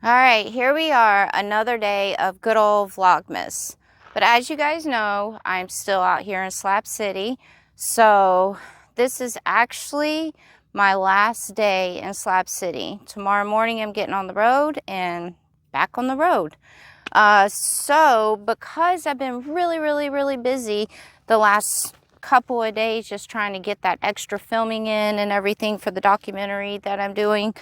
All right, here we are, another day of good old Vlogmas. But as you guys know, I'm still out here in Slab City. So this is actually my last day in Slab City. Tomorrow morning I'm getting on the road and back on the road. So because I've been really busy the last couple of days just trying to get that extra filming in and everything for the documentary that I'm doing.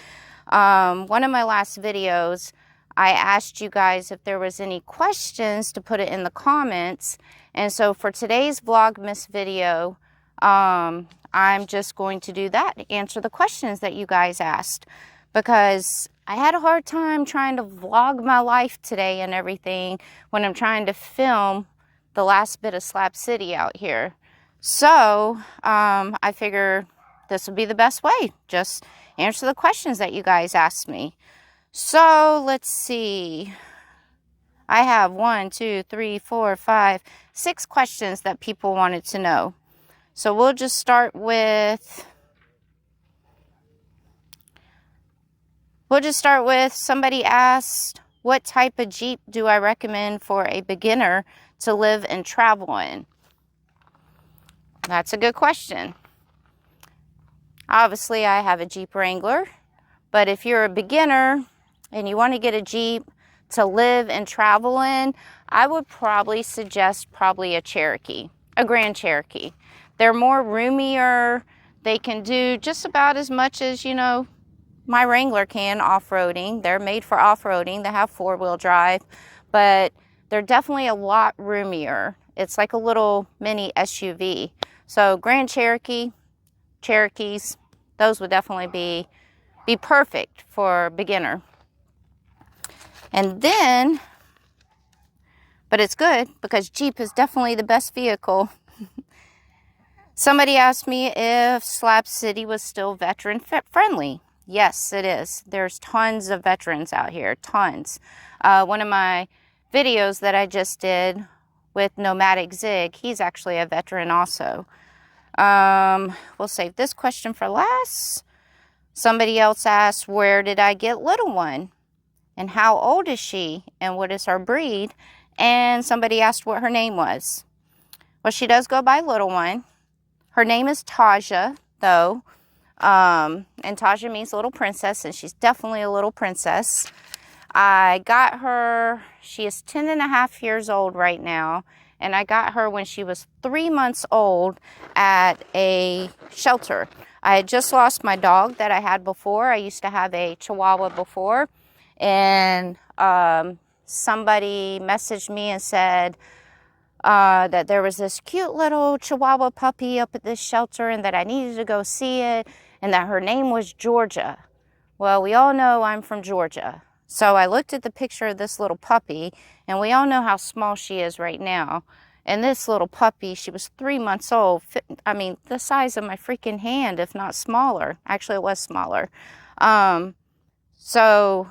One of my last videos, I asked you guys if there was any questions to put it in the comments. And so for today's Vlogmas video, I'm just going to do that, answer the questions that you guys asked. Because I had a hard time trying to vlog my life today and everything when I'm trying to film the last bit of Slab City out here. So I figure this would be the best way. Just answer the questions that you guys asked me. So let's see. I have 6 questions that people wanted to know. So we'll just start with somebody asked, what type of Jeep do I recommend for a beginner to live and travel in? That's a good question. Obviously, I have a Jeep Wrangler, but if you're a beginner and you want to get a Jeep to live and travel in, I would probably suggest a Cherokee, a Grand Cherokee. They're more roomier. They can do just about as much as, you know, my Wrangler can off-roading. They're made for off-roading. They have 4-wheel drive, but they're definitely a lot roomier. It's like a little mini SUV. So Grand Cherokee, Cherokees, those would definitely be perfect for beginner. And then, but it's good because Jeep is definitely the best vehicle. Somebody asked me if Slab City was still veteran friendly. Yes, it is. There's tons of veterans out here, tons. One of my videos that I just did with Nomadic Zig, he's actually a veteran also. We'll save this question for last. Somebody else asked, where did I get little one? And how old is she? And what is her breed? And somebody asked what her name was. Well, she does go by little one. Her name is Tasha, though. And Tasha means little princess, and she's definitely a little princess. I got her, she is 10.5 years old right now. And I got her when she was 3 months old at a shelter. I had just lost my dog that I had before. I used to have a Chihuahua before. And somebody messaged me and said that there was this cute little Chihuahua puppy up at this shelter and that I needed to go see it and that her name was Georgia. Well, we all know I'm from Georgia. So I looked at the picture of this little puppy, and we all know how small she is right now. And this little puppy, she was 3 months old. I mean, the size of my freaking hand, if not smaller. Actually, it was smaller. So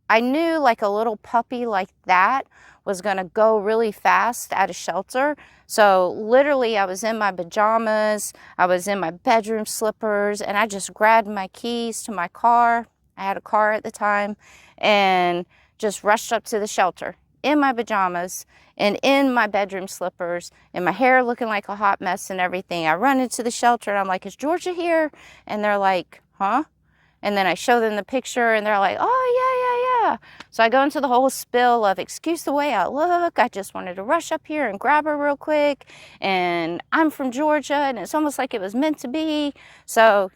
I knew like a little puppy like that was going to go really fast at a shelter. So literally, I was in my pajamas. I was in my bedroom slippers, and I just grabbed my keys to my car. I had a car at the time, and just rushed up to the shelter in my pajamas and in my bedroom slippers and my hair looking like a hot mess and everything. I run into the shelter and I'm like, is Georgia here? And they're like, huh? And then I show them the picture and they're like, oh, yeah. So I go into the whole spill of excuse the way I look. I just wanted to rush up here and grab her real quick. And I'm from Georgia and it's almost like it was meant to be. So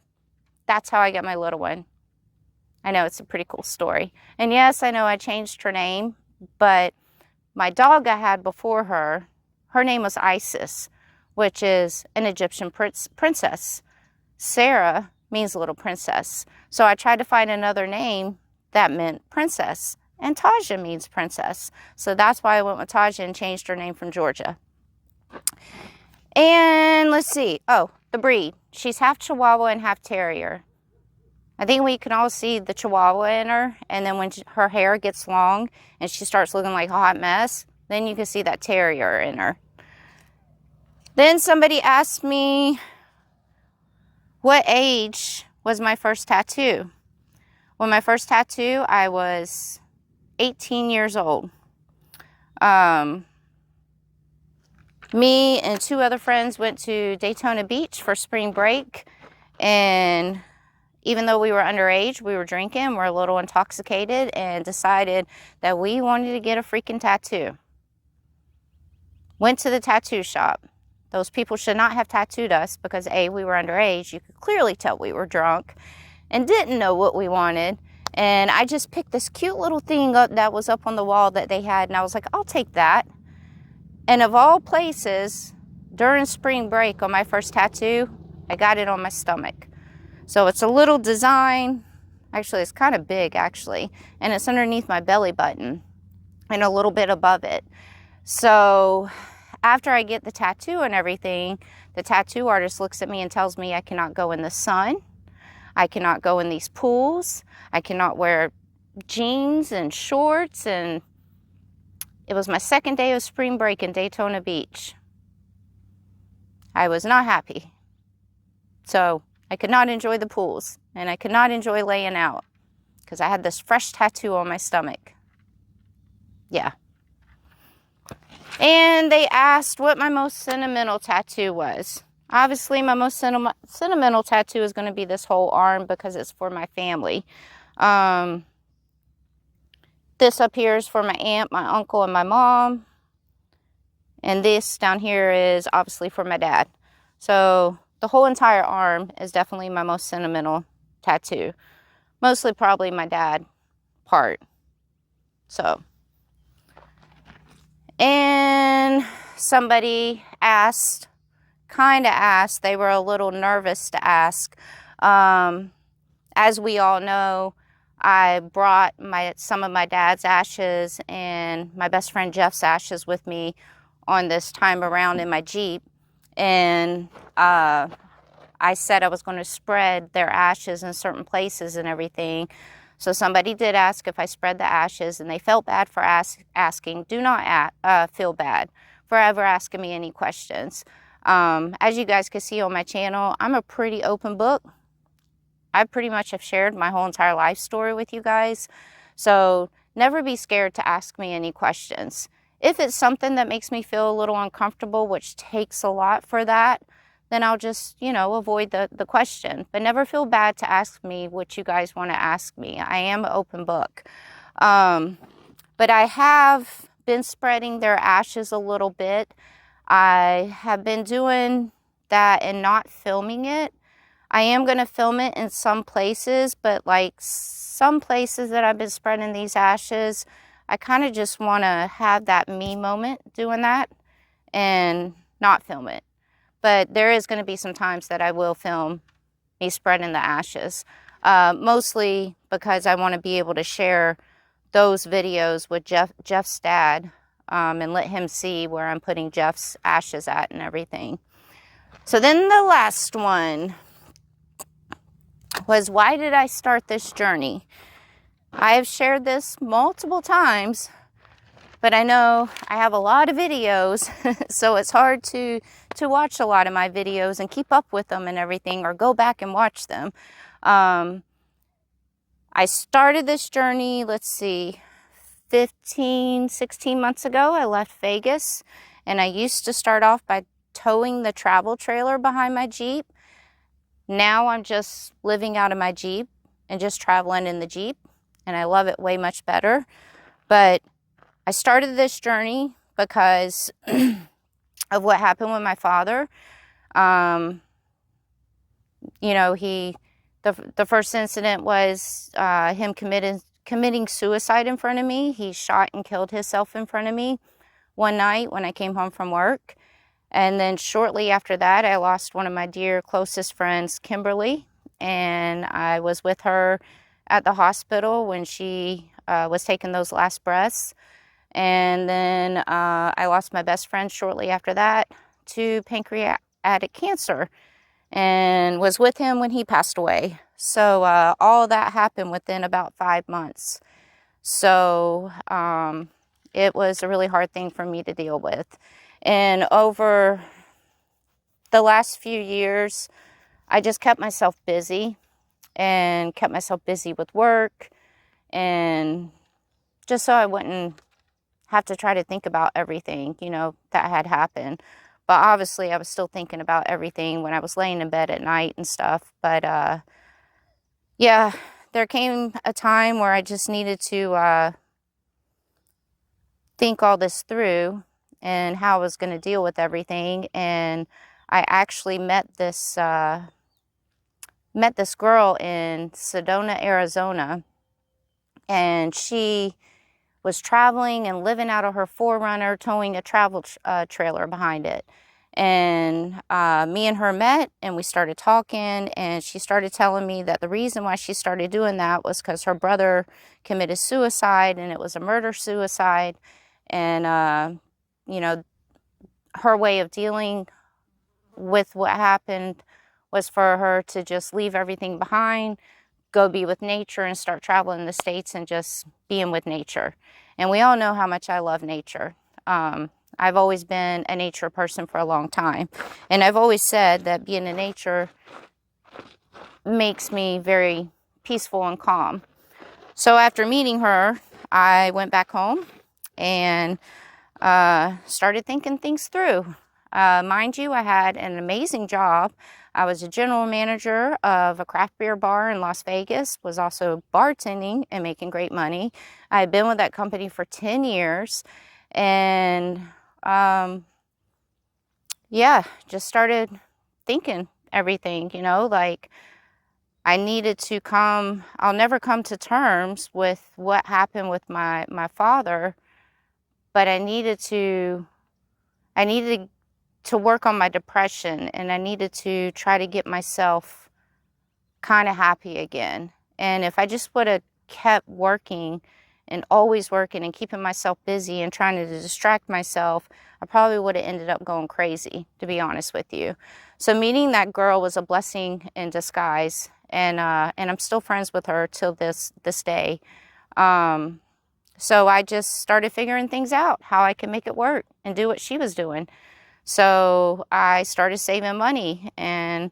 that's how I got my little one. I know it's a pretty cool story. And yes, I know I changed her name, but my dog I had before her name was Isis, which is an Egyptian princess. Sarah means little princess. So I tried to find another name that meant princess. And Tasha means princess. So that's why I went with Tasha and changed her name from Georgia. And let's see. Oh, the breed. She's half Chihuahua and half Terrier. I think we can all see the Chihuahua in her, and then when her hair gets long and she starts looking like a hot mess, then you can see that Terrier in her. Then somebody asked me, what age was my first tattoo? Well, my first tattoo, I was 18 years old. Me and 2 other friends went to Daytona Beach for spring break, and even though we were underage, we were drinking, we're a little intoxicated, and decided that we wanted to get a freaking tattoo. Went to the tattoo shop. Those people should not have tattooed us because A, we were underage. You could clearly tell we were drunk and didn't know what we wanted. And I just picked this cute little thing up that was up on the wall that they had, and I was like, I'll take that. And of all places, during spring break on my first tattoo, I got it on my stomach. So it's a little design. Actually, it's kind of big, actually. And it's underneath my belly button and a little bit above it. So after I get the tattoo and everything, the tattoo artist looks at me and tells me I cannot go in the sun. I cannot go in these pools. I cannot wear jeans and shorts. And it was my second day of spring break in Daytona Beach. I was not happy. So I could not enjoy the pools, and I could not enjoy laying out because I had this fresh tattoo on my stomach. Yeah. And they asked what my most sentimental tattoo was. Obviously, my most sentimental tattoo is going to be this whole arm because it's for my family. This up here is for my aunt, my uncle, and my mom. And this down here is obviously for my dad. So the whole entire arm is definitely my most sentimental tattoo. Mostly probably my dad part. So. And somebody asked, kind of asked, they were a little nervous to ask. As we all know, I brought some of my dad's ashes and my best friend Jeff's ashes with me on this time around in my Jeep. And I said I was going to spread their ashes in certain places and everything. So somebody did ask if I spread the ashes, and they felt bad for asking. Do not feel bad for ever asking me any questions. As you guys can see on my channel, I'm a pretty open book. I pretty much have shared my whole entire life story with you guys. So never be scared to ask me any questions. If it's something that makes me feel a little uncomfortable, which takes a lot for that, then I'll just, avoid the question. But never feel bad to ask me what you guys want to ask me. I am an open book. But I have been spreading their ashes a little bit. I have been doing that and not filming it. I am going to film it in some places, but like some places that I've been spreading these ashes, I kind of just want to have that me moment doing that and not film it. But there is going to be some times that I will film me spreading the ashes, mostly because I want to be able to share those videos with Jeff's dad and let him see where I'm putting Jeff's ashes at and everything. So then the last one was, why did I start this journey? I have shared this multiple times, but I know I have a lot of videos, so it's hard to watch a lot of my videos and keep up with them and everything, or go back and watch them. I started this journey, let's see, 16 months ago. I left Vegas, and I used to start off by towing the travel trailer behind my Jeep. Now I'm just living out of my Jeep and just traveling in the Jeep, and I love it way much better. But I started this journey because of what happened with my father. The first incident was him committing suicide in front of me. He shot and killed himself in front of me one night when I came home from work. And then shortly after that, I lost one of my dear closest friends, Kimberly, and I was with her at the hospital when she was taking those last breaths. And then I lost my best friend shortly after that to pancreatic cancer, and was with him when he passed away. So all that happened within about 5 months. So it was a really hard thing for me to deal with. And over the last few years, I just kept myself busy and kept myself busy with work and just so I wouldn't have to try to think about everything, you know, that had happened. But obviously I was still thinking about everything when I was laying in bed at night and stuff. But yeah, there came a time where I just needed to think all this through and how I was going to deal with everything. And I actually met this girl in Sedona, Arizona, and she was traveling and living out of her 4Runner, towing a travel trailer behind it. And me and her met, and we started talking, and she started telling me that the reason why she started doing that was because her brother committed suicide, and it was a murder-suicide. And, you know, her way of dealing with what happened was for her to just leave everything behind, go be with nature, and start traveling the States and just being with nature. And we all know how much I love nature. I've always been a nature person for a long time. And I've always said that being in nature makes me very peaceful and calm. So after meeting her, I went back home and started thinking things through. Mind you, I had an amazing job. I was a general manager of a craft beer bar in Las Vegas, was also bartending and making great money. I had been with that company for 10 years, and yeah, just started thinking everything, you know, like I needed to I'll never come to terms with what happened with my father, but I needed to work on my depression, and I needed to try to get myself kind of happy again. And if I just would have kept working and always working and keeping myself busy and trying to distract myself, I probably would have ended up going crazy, to be honest with you. So meeting that girl was a blessing in disguise, and I'm still friends with her till this day. So I just started figuring things out, how I can make it work and do what she was doing. So I started saving money, and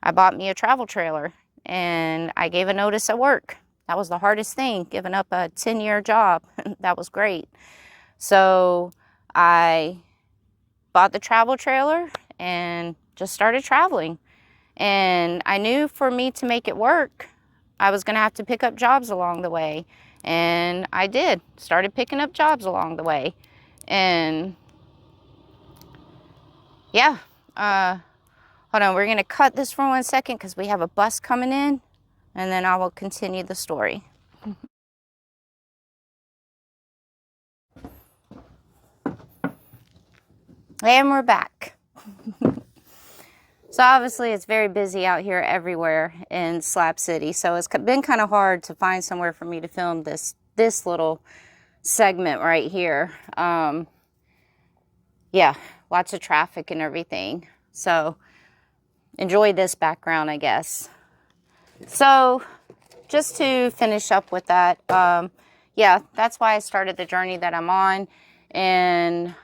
I bought me a travel trailer, and I gave a notice at work. That was the hardest thing, giving up a 10-year job. That was great. So I bought the travel trailer and just started traveling. And I knew for me to make it work, I was going to have to pick up jobs along the way. And I did. Started picking up jobs along the way. And yeah, hold on, we're going to cut this for 1 second because we have a bus coming in, and then I will continue the story. And we're back. So obviously it's very busy out here everywhere in Slab City, so it's been kind of hard to find somewhere for me to film this little segment right here. Yeah, lots of traffic and everything. So enjoy this background, I guess. So just to finish up with that, yeah, that's why I started the journey that I'm on. And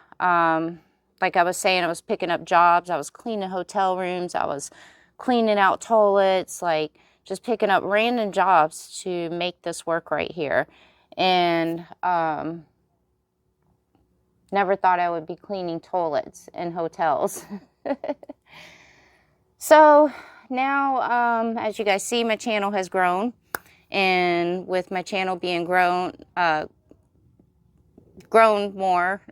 like I was saying, I was picking up jobs. I was cleaning hotel rooms. I was cleaning out toilets, like just picking up random jobs to make this work right here. And never thought I would be cleaning toilets in hotels. So now, as you guys see, my channel has grown. And with my channel being grown more,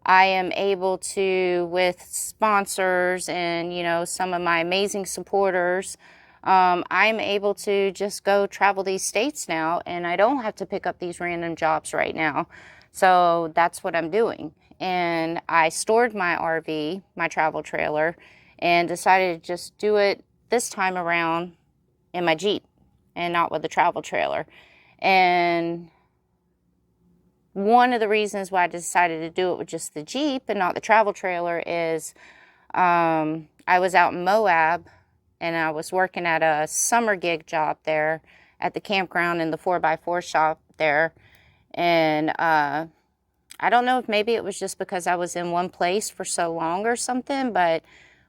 I am able to, with sponsors and, you know, some of my amazing supporters, I'm able to just go travel these states now, and I don't have to pick up these random jobs right now. So that's what I'm doing. And I stored my RV, my travel trailer, and decided to just do it this time around in my Jeep and not with the travel trailer. And one of the reasons why I decided to do it with just the Jeep and not the travel trailer is I was out in Moab, and I was working at a summer gig job there at the campground in the 4x4 shop there. And I don't know if maybe it was just because I was in one place for so long or something, but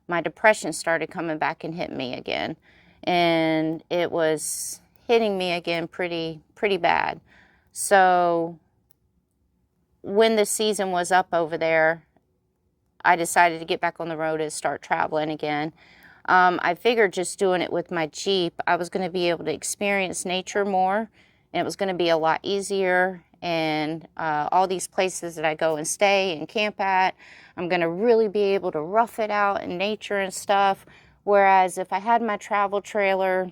my depression started coming back and hitting me again. And it was hitting me again pretty bad. So when the season was up over there, I decided to get back on the road and start traveling again. I figured just doing it with my Jeep, I was going to be able to experience nature more, and it was going to be a lot easier. And all these places that I go and stay and camp at, I'm going to really be able to rough it out in nature and stuff. Whereas if I had my travel trailer,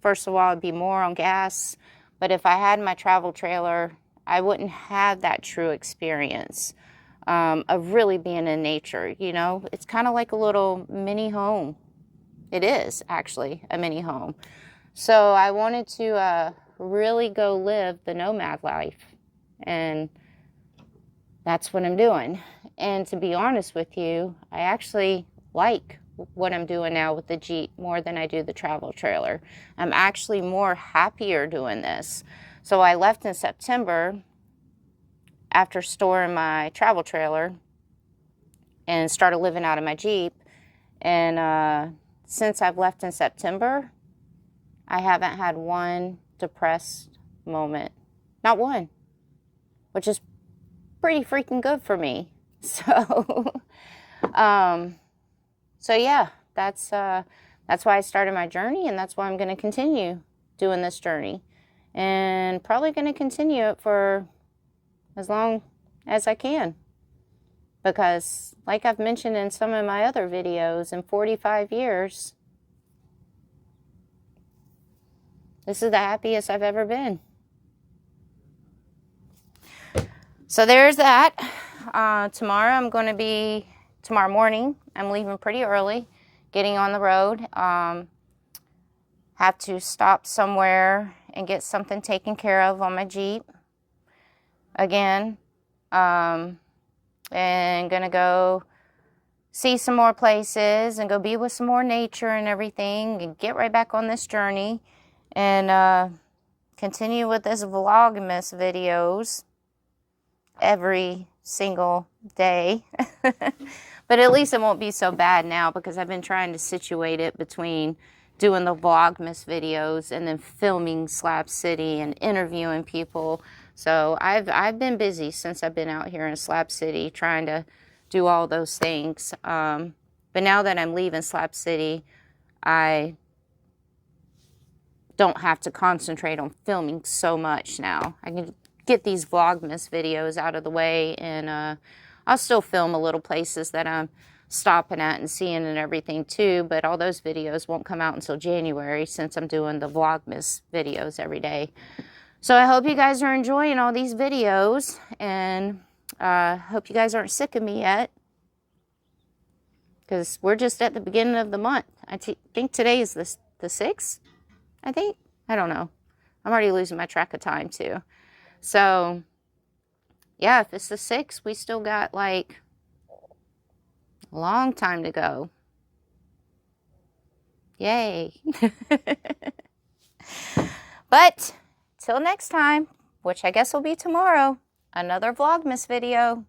first of all, it'd be more on gas. But if I had my travel trailer, I wouldn't have that true experience of really being in nature. You know, it's kind of like a little mini home. It is actually a mini home. So I wanted to really go live the nomad life. And that's what I'm doing. And to be honest with you, I actually like what I'm doing now with the Jeep more than I do the travel trailer. I'm actually more happier doing this. So I left in September after storing my travel trailer and started living out of my Jeep. And since I've left in September, I haven't had one depressed moment. Not one. Which is pretty freaking good for me. So, so yeah, that's why I started my journey, and that's why I'm going to continue doing this journey, and probably going to continue it for as long as I can, because like I've mentioned in some of my other videos, in 45 years, this is the happiest I've ever been. So there's that. Tomorrow morning, I'm leaving pretty early, getting on the road. Have to stop somewhere and get something taken care of on my Jeep again. And gonna go see some more places and go be with some more nature and everything, and get right back on this journey and continue with this Vlogmas videos every single day. But at least it won't be so bad now, because I've been trying to situate it between doing the Vlogmas videos and then filming Slab City and interviewing people. So I've been busy since I've been out here in Slab City trying to do all those things. But now that I'm leaving Slab City, I don't have to concentrate on filming so much now. I can get these Vlogmas videos out of the way, and I'll still film a little places that I'm stopping at and seeing and everything too, but all those videos won't come out until January, since I'm doing the Vlogmas videos every day. So I hope you guys are enjoying all these videos, and hope you guys aren't sick of me yet, because we're just at the beginning of the month. I think today is the 6th, I think. I don't know. I'm already losing my track of time too. So, yeah, if it's the 6th, we still got like a long time to go. Yay. But till next time, which I guess will be tomorrow, another Vlogmas video.